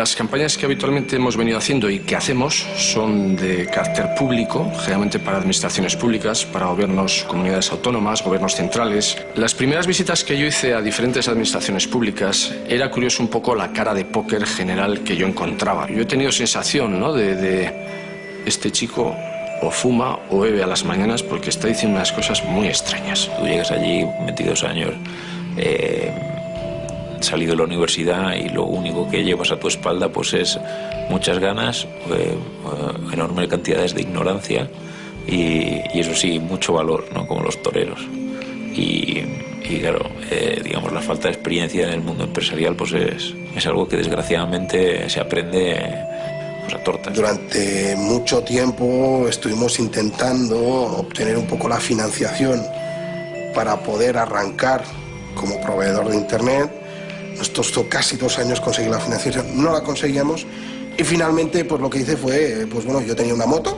Las campañas que habitualmente hemos venido haciendo y que hacemos son de carácter público, generalmente para administraciones públicas, para gobiernos, comunidades autónomas, gobiernos centrales. Las primeras visitas que yo hice a diferentes administraciones públicas era curioso un poco la cara de póker general que yo encontraba. Yo he tenido sensación, ¿no?, de este chico o fuma o bebe a las mañanas porque está diciendo unas cosas muy extrañas. Tú llegas allí, 22 años, salido de la universidad y lo único que llevas a tu espalda pues es muchas ganas, enormes cantidades de ignorancia y eso sí, mucho valor, ¿no?, como los toreros. Y claro, digamos, la falta de experiencia en el mundo empresarial pues es algo que desgraciadamente se aprende pues a tortas. Durante mucho tiempo estuvimos intentando obtener un poco la financiación para poder arrancar como proveedor de Internet. Nos costó casi 2 años conseguir la financiación, no la conseguíamos y finalmente pues lo que hice fue, pues bueno, yo tenía una moto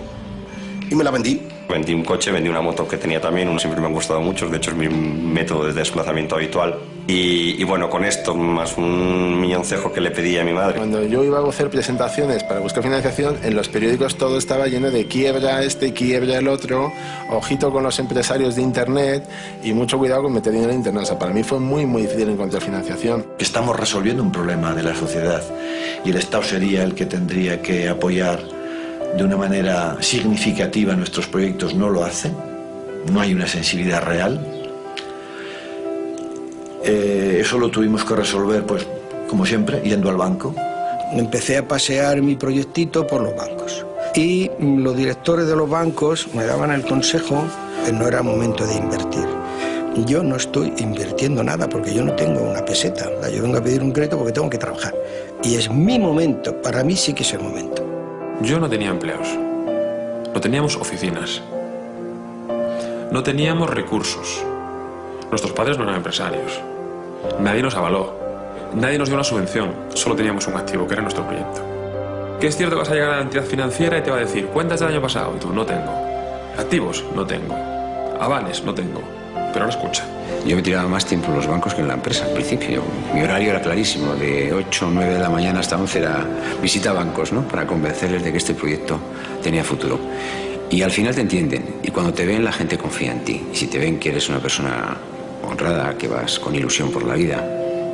y me la vendí. Vendí un coche, vendí una moto que tenía también, siempre me han gustado mucho, de hecho es mi método de desplazamiento habitual. Y bueno, con esto, más un milloncejo que le pedí a mi madre. Cuando yo iba a hacer presentaciones para buscar financiación, en los periódicos todo estaba lleno de quiebra este, quiebra el otro, ojito con los empresarios de Internet y mucho cuidado con meter dinero en Internet. O sea, para mí fue muy difícil encontrar financiación. Estamos resolviendo un problema de la sociedad y el Estado sería el que tendría que apoyar de una manera significativa nuestros proyectos. No lo hace, no hay una sensibilidad real. Eso lo tuvimos que resolver, pues, como siempre, yendo al banco. Empecé a pasear mi proyectito por los bancos y los directores de los bancos me daban el consejo que no era momento de invertir. Yo no estoy invirtiendo nada porque yo no tengo una peseta. Yo vengo a pedir un crédito porque tengo que trabajar y es mi momento, para mí sí que es el momento. Yo no tenía empleos, no teníamos oficinas, no teníamos recursos, nuestros padres no eran empresarios, nadie nos avaló, nadie nos dio una subvención, solo teníamos un activo que era nuestro proyecto. Que es cierto que vas a llegar a la entidad financiera y te va a decir, cuentas del año pasado, y tú, no tengo, activos, no tengo, avales, no tengo, pero ahora escucha. Yo me tiraba más tiempo en los bancos que en la empresa al principio. Mi horario era clarísimo, de 8 o 9 de la mañana hasta 11 era visita a bancos, ¿no?, para convencerles de que este proyecto tenía futuro. Y al final te entienden, y cuando te ven la gente confía en ti. Y si te ven que eres una persona honrada, que vas con ilusión por la vida,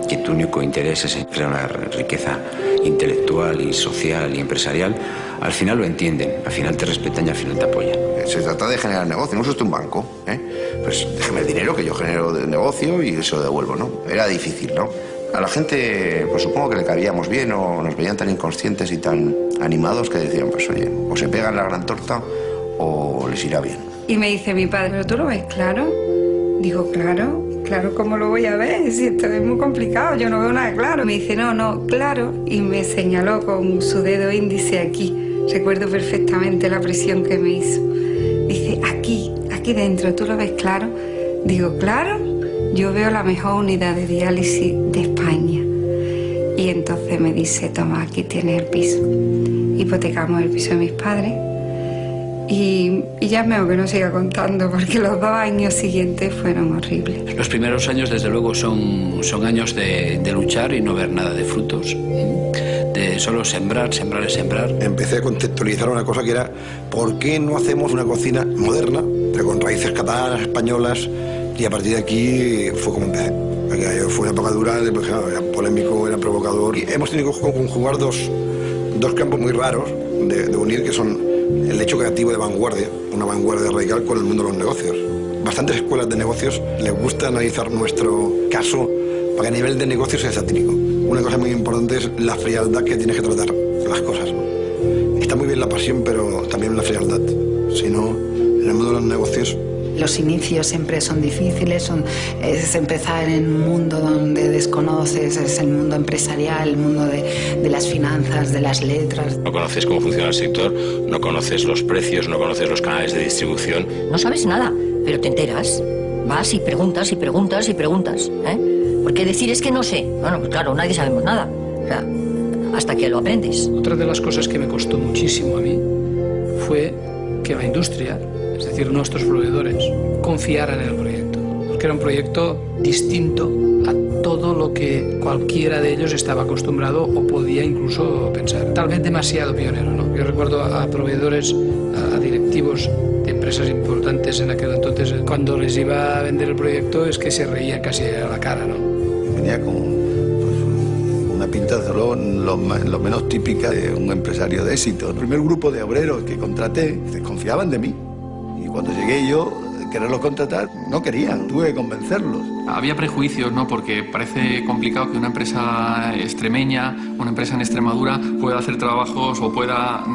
que tu único interés es crear una riqueza intelectual y social y empresarial, al final lo entienden, al final te respetan y al final te apoyan. Se trata de generar negocio, no es usted un banco, Pues déjeme el dinero que yo genero de negocio y se lo devuelvo, ¿no? Era difícil, ¿no? A la gente, pues supongo que le caíamos bien o nos veían tan inconscientes y tan animados que decían, pues oye, o se pegan la gran torta o les irá bien. Y me dice mi padre, ¿pero tú lo ves claro? Digo, claro, ¿cómo lo voy a ver? Si esto es muy complicado, yo no veo nada claro. Me dice, no, claro, y me señaló con su dedo índice aquí. Recuerdo perfectamente la presión que me hizo. Dice, aquí dentro, ¿tú lo ves claro? Digo, claro, yo veo la mejor unidad de diálisis de España. Y entonces me dice, toma, aquí tienes el piso. Hipotecamos el piso de mis padres. Y ya veo que no siga contando porque los 2 años siguientes fueron horribles. Los primeros años, desde luego, son años de luchar y no ver nada de frutos. De solo sembrar. Empecé a conceptualizar una cosa que era ¿por qué no hacemos una cocina moderna, pero con raíces catalanas, españolas? Y a partir de aquí fue como empecé. Fue una época dura, pues, era polémico, era provocador. Y hemos tenido que conjugar dos campos muy raros de unir, que son el hecho creativo de vanguardia, una vanguardia radical con el mundo de los negocios. Bastantes escuelas de negocios les gusta analizar nuestro caso para que a nivel de negocios sea satírico. Una cosa muy importante es la frialdad que tienes que tratar las cosas. Está muy bien la pasión, pero también la frialdad. Si no, en el mundo de los negocios... Los inicios siempre son difíciles, es empezar en un mundo donde desconoces, es el mundo empresarial, el mundo de las finanzas, de las letras. No conoces cómo funciona el sector, no conoces los precios, no conoces los canales de distribución. No sabes nada, pero te enteras. Vas y preguntas, Porque decir es que no sé. Bueno, pues claro, nadie sabemos nada. O sea, hasta que lo aprendes. Otra de las cosas que me costó muchísimo a mí fue que la industria, es decir, nuestros proveedores, confiaran en el proyecto. Porque era un proyecto distinto a todo todo lo que cualquiera de ellos estaba acostumbrado o podía incluso pensar. Tal vez demasiado pionero, ¿no? Yo recuerdo a proveedores, a directivos de empresas importantes en aquel entonces, cuando les iba a vender el proyecto es que se reía casi a la cara, ¿no? Venía con una pinta de lo menos típica de un empresario de éxito. El primer grupo de obreros que contraté desconfiaban de mí. Y cuando llegué yo, quererlos contratar, no querían, tuve que convencerlos. Había prejuicios, ¿no? Porque parece complicado que una empresa extremeña, una empresa en Extremadura, pueda hacer trabajos o pueda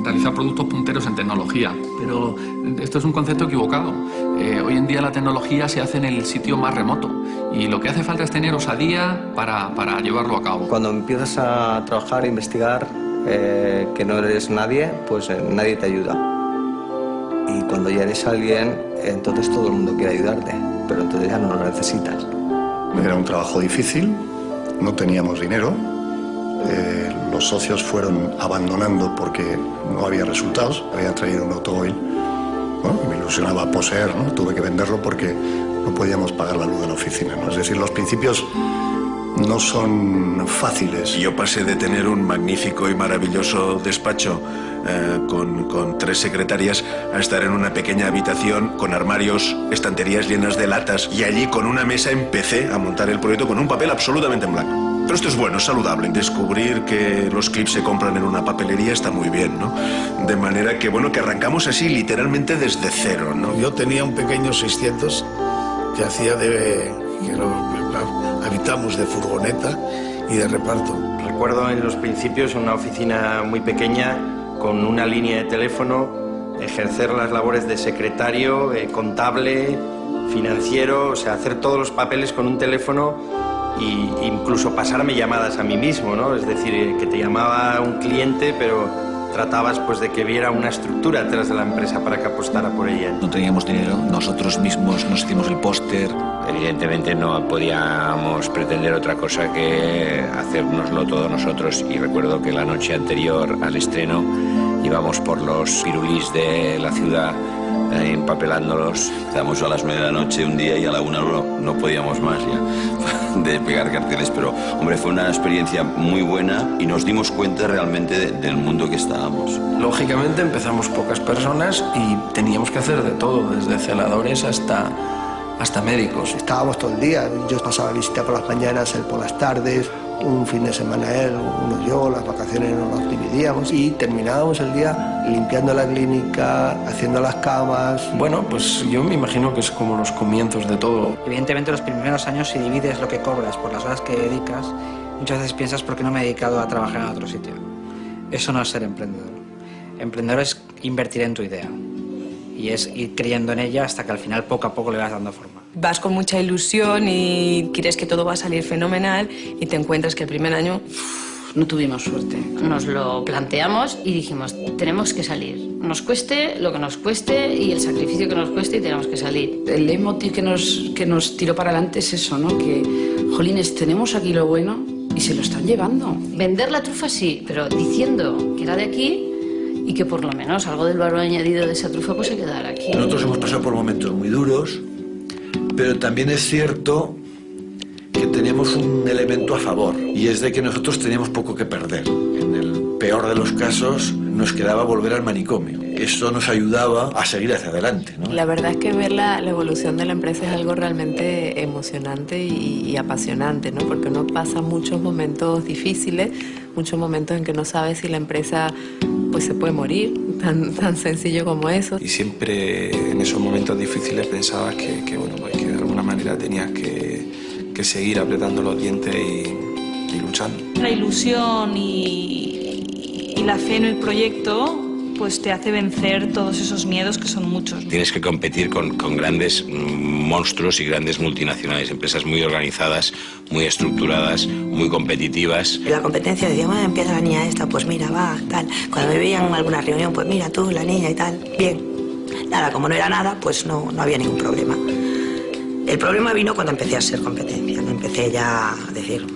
realizar productos punteros en tecnología. Pero esto es un concepto equivocado. Hoy en día la tecnología se hace en el sitio más remoto y lo que hace falta es tener osadía para llevarlo a cabo. Cuando empiezas a trabajar, a investigar, que no eres nadie, pues nadie te ayuda. Y cuando ya eres alguien, entonces todo el mundo quiere ayudarte, pero entonces ya no lo necesitas. Era un trabajo difícil, no teníamos dinero, los socios fueron abandonando porque no había resultados, había traído un automóvil, ¿no? Y me ilusionaba poseer, ¿no? Tuve que venderlo porque no podíamos pagar la luz de la oficina, ¿no? Es decir, los principios no son fáciles. Yo pasé de tener un magnífico y maravilloso despacho con 3 secretarias a estar en una pequeña habitación con armarios, estanterías llenas de latas y allí con una mesa empecé a montar el proyecto con un papel absolutamente en blanco. Pero esto es bueno, es saludable. Descubrir que los clips se compran en una papelería está muy bien, ¿no? De manera que, bueno, que arrancamos así literalmente desde cero, ¿no? Yo tenía un pequeño 600 que hacía que habitamos de furgoneta y de reparto. Recuerdo en los principios una oficina muy pequeña con una línea de teléfono, ejercer las labores de secretario, contable, financiero, o sea, hacer todos los papeles con un teléfono e incluso pasarme llamadas a mí mismo, ¿no? Es decir, que te llamaba un cliente, pero tratabas pues de que viera una estructura detrás de la empresa para que apostara por ella. No teníamos dinero, nosotros mismos nos hicimos el póster. Evidentemente no podíamos pretender otra cosa que hacérnoslo todo nosotros, y recuerdo que la noche anterior al estreno íbamos por los pirulís de la ciudad empapelándolos. Estábamos a las 9 de la noche un día y a la 1 no podíamos más ya de pegar carteles, pero hombre, fue una experiencia muy buena y nos dimos cuenta realmente del mundo que estábamos. Lógicamente empezamos pocas personas y teníamos que hacer de todo, desde celadores hasta médicos. Estábamos todo el día, yo pasaba visita por las mañanas, él por las tardes, un fin de semana él, uno yo, las vacaciones nos las dividíamos y terminábamos el día limpiando la clínica, haciendo las camas. Bueno, pues yo me imagino que es como los comienzos de todo. Evidentemente los primeros años, si divides lo que cobras por las horas que dedicas, muchas veces piensas ¿por qué no me he dedicado a trabajar en otro sitio? Eso no es ser emprendedor. Emprendedor es invertir en tu idea y es ir creyendo en ella hasta que al final poco a poco le vas dando forma. Vas con mucha ilusión y crees que todo va a salir fenomenal y te encuentras que el primer año no tuvimos suerte. Nos lo planteamos y dijimos, tenemos que salir. Nos cueste lo que nos cueste y el sacrificio que nos cueste y tenemos que salir. El leitmotiv que nos tiró para adelante es eso, ¿no? Que, jolines, tenemos aquí lo bueno y se lo están llevando. Vender la trufa sí, pero diciendo que era de aquí y que por lo menos algo del valor añadido de esa trufa pues se quedara aquí. Nosotros hemos pasado por momentos muy duros, pero también es cierto que tenemos un elemento a favor, y es de que nosotros teníamos poco que perder. En el peor de los casos nos quedaba volver al manicomio. Eso nos ayudaba a seguir hacia adelante, ¿no? La verdad es que ver la evolución de la empresa es algo realmente emocionante y apasionante, ¿no? Porque uno pasa muchos momentos difíciles, muchos momentos en que no sabe si la empresa pues se puede morir, tan sencillo como eso. Y siempre en esos momentos difíciles pensabas que bueno, pues que de alguna manera tenías que seguir apretando los dientes y luchando. La ilusión y la fe en el proyecto pues te hace vencer todos esos miedos que son muchos. Tienes que competir con grandes monstruos y grandes multinacionales, empresas muy organizadas, muy estructuradas, muy competitivas. En la competencia decía, bueno, empieza la niña esta, pues mira, va, tal. Cuando me veían en alguna reunión, pues mira tú, la niña y tal, bien. Nada, como no era nada, pues no había ningún problema. El problema vino cuando empecé a ser competencia. Me empecé ya a decir,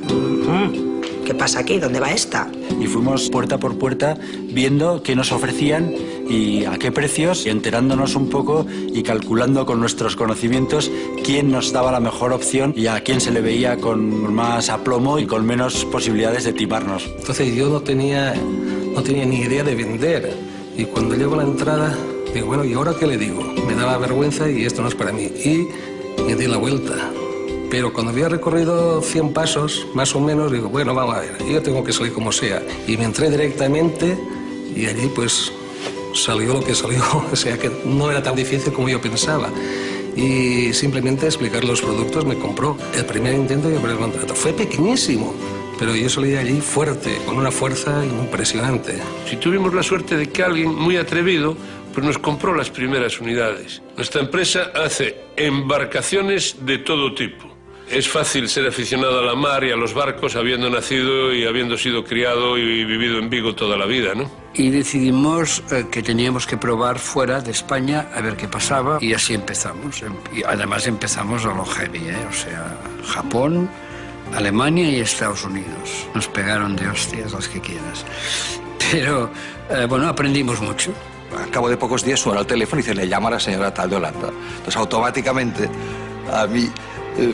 ¿qué pasa aquí? ¿Dónde va esta? Y fuimos puerta por puerta viendo qué nos ofrecían y a qué precios, y enterándonos un poco y calculando con nuestros conocimientos quién nos daba la mejor opción y a quién se le veía con más aplomo y con menos posibilidades de timarnos. Entonces yo no tenía ni idea de vender, y cuando llego a la entrada digo, bueno, ¿y ahora qué le digo? Me daba vergüenza y esto no es para mí, y me di la vuelta. Pero cuando había recorrido 100 pasos, más o menos, digo, bueno, vamos a ver, yo tengo que salir como sea. Y me entré directamente y allí pues salió lo que salió, o sea que no era tan difícil como yo pensaba. Y simplemente explicar los productos me compró. El primer intento yo por el contrato fue pequeñísimo, pero yo salí de allí fuerte, con una fuerza impresionante. Si tuvimos la suerte de que alguien muy atrevido pues nos compró las primeras unidades. Nuestra empresa hace embarcaciones de todo tipo. Es fácil ser aficionado a la mar y a los barcos habiendo nacido y habiendo sido criado y vivido en Vigo toda la vida, ¿no? Y decidimos que teníamos que probar fuera de España a ver qué pasaba, y así empezamos. Y además empezamos a lo heavy, o sea, Japón, Alemania y Estados Unidos. Nos pegaron de hostias, los que quieras. Pero, bueno, aprendimos mucho. Al cabo de pocos días suena el teléfono y se le llama a la señora tal de Holanda. Entonces automáticamente a mí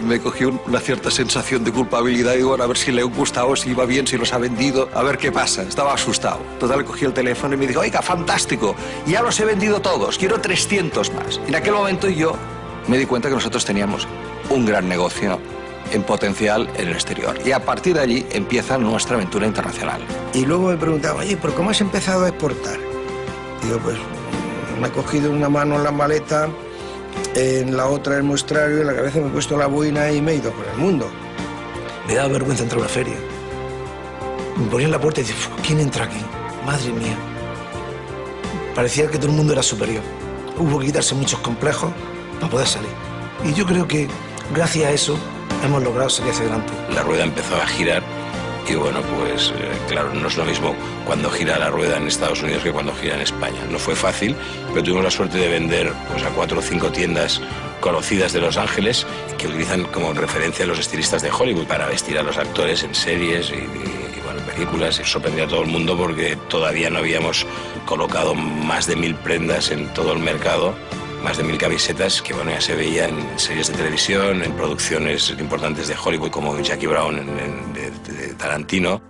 me cogió una cierta sensación de culpabilidad y bueno, a ver si le ha gustado, si iba bien, si los ha vendido, a ver qué pasa. Estaba asustado. Total, cogí el teléfono y me dijo, oiga, fantástico, ya los he vendido todos, quiero 300 más. En aquel momento yo me di cuenta que nosotros teníamos un gran negocio en potencial en el exterior. Y a partir de allí empieza nuestra aventura internacional. Y luego me preguntaba, oye, ¿pero cómo has empezado a exportar? Digo, pues me he cogido una mano la maleta, en la otra el muestrario, en la cabeza me he puesto la boina y me he ido por el mundo. Me daba vergüenza entrar a una feria. Me ponía en la puerta y decía, ¿quién entra aquí? Madre mía. Parecía que todo el mundo era superior. Hubo que quitarse muchos complejos para poder salir. Y yo creo que gracias a eso hemos logrado salir hacia adelante. La rueda empezó a girar y bueno, pues claro, no es lo mismo cuando gira la rueda en Estados Unidos que cuando gira en España. No fue fácil, pero tuvimos la suerte de vender pues, a 4 o 5 tiendas conocidas de Los Ángeles que utilizan como referencia a los estilistas de Hollywood para vestir a los actores en series y bueno, películas. Y sorprendió a todo el mundo porque todavía no habíamos colocado más de 1000 prendas en todo el mercado, más de 1000 camisetas que bueno, ya se veían en series de televisión, en producciones importantes de Hollywood como Jackie Brown de Tarantino.